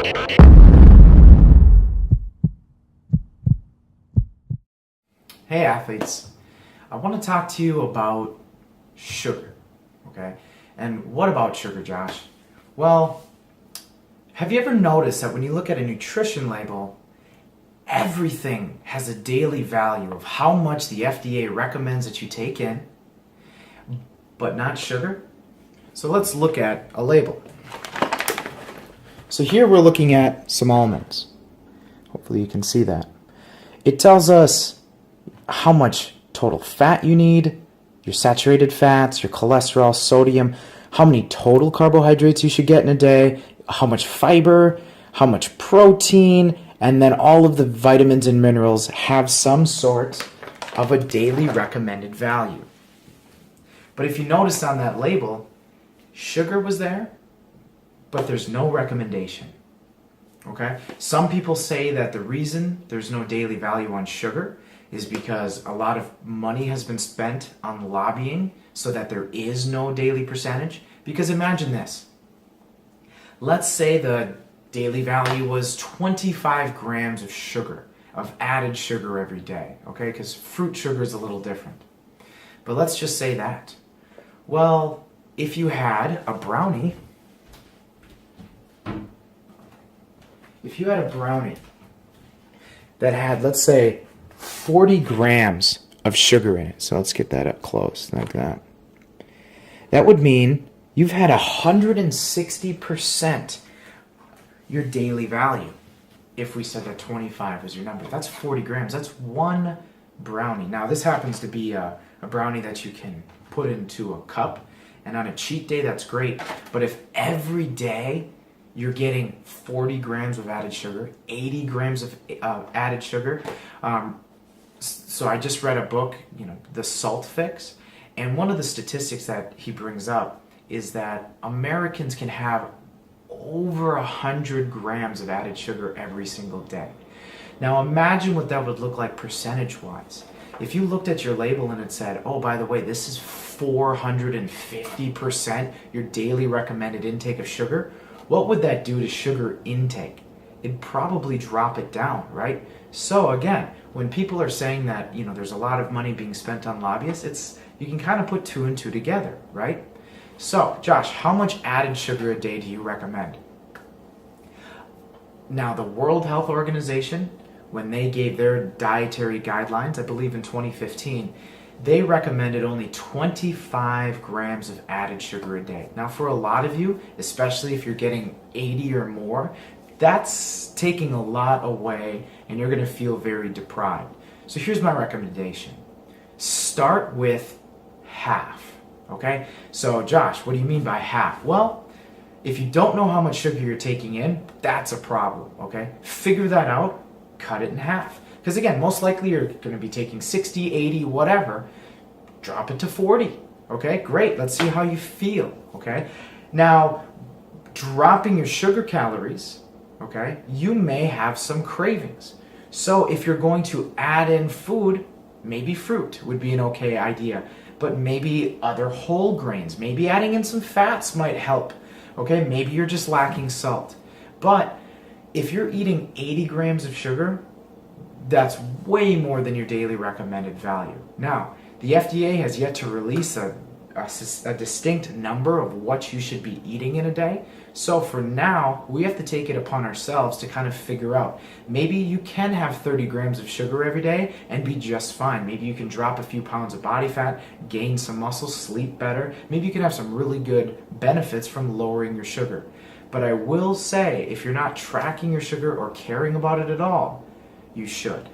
Hey athletes, I want to talk to you about sugar, okay? And what about sugar, Josh? Well, have you ever noticed that when you look at a nutrition label, everything has a daily value of how much the FDA recommends that you take in, but not sugar? So let's look at a label. So here we're looking at some almonds. Hopefully you can see that. It tells us how much total fat you need, your saturated fats, your cholesterol, sodium, how many total carbohydrates you should get in a day, how much fiber, how much protein, and then all of the vitamins and minerals have some sort of a daily recommended value. But if you notice on that label, sugar was there, but there's no recommendation. Okay? Some people say that the reason there's no daily value on sugar is because a lot of money has been spent on lobbying so that there is no daily percentage. Because imagine this. Let's say the daily value was 25 grams of sugar, of added sugar every day, okay? Because fruit sugar is a little different. But let's just say that. Well, if you had a brownie, that had, let's say, 40 grams of sugar in it. So let's get that up close, like that. That would mean you've had 160% your daily value. If we said that 25 was your number, that's 40 grams. That's one brownie. Now, this happens to be a brownie that you can put into a cup. And on a cheat day, that's great. But if every day you're getting 40 grams of added sugar, 80 grams of added sugar, so I just read a book, The Salt Fix, and one of the statistics that he brings up is that Americans can have over 100 grams of added sugar every single day. Now imagine what that would look like percentage-wise. If you looked at your label and it said, oh, by the way, this is 450% your daily recommended intake of sugar, what would that do to sugar intake? It'd probably drop it down, right? So again, when people are saying that, there's a lot of money being spent on lobbyists, you can kind of put two and two together, right? So, Josh, how much added sugar a day do you recommend? Now, the World Health Organization, when they gave their dietary guidelines, I believe in 2015, they recommended only 25 grams of added sugar a day. Now, for a lot of you, especially if you're getting 80 or more, that's taking a lot away and you're going to feel very deprived. So here's my recommendation. Start with half, okay? So Josh, what do you mean by half? Well, if you don't know how much sugar you're taking in, that's a problem, okay? Figure that out, cut it in half. Because again, most likely you're going to be taking 60, 80, whatever. Drop it to 40, okay? Great, let's see how you feel, okay? Now, dropping your sugar calories, okay, you may have some cravings. So if you're going to add in food, maybe fruit would be an okay idea, but maybe other whole grains, maybe adding in some fats might help, okay? Maybe you're just lacking salt. But if you're eating 80 grams of sugar, that's way more than your daily recommended value. Now, the FDA has yet to release a distinct number of what you should be eating in a day. So for now, we have to take it upon ourselves to kind of figure out. Maybe you can have 30 grams of sugar every day and be just fine. Maybe you can drop a few pounds of body fat, gain some muscle, sleep better. Maybe you can have some really good benefits from lowering your sugar. But I will say, if you're not tracking your sugar or caring about it at all, you should.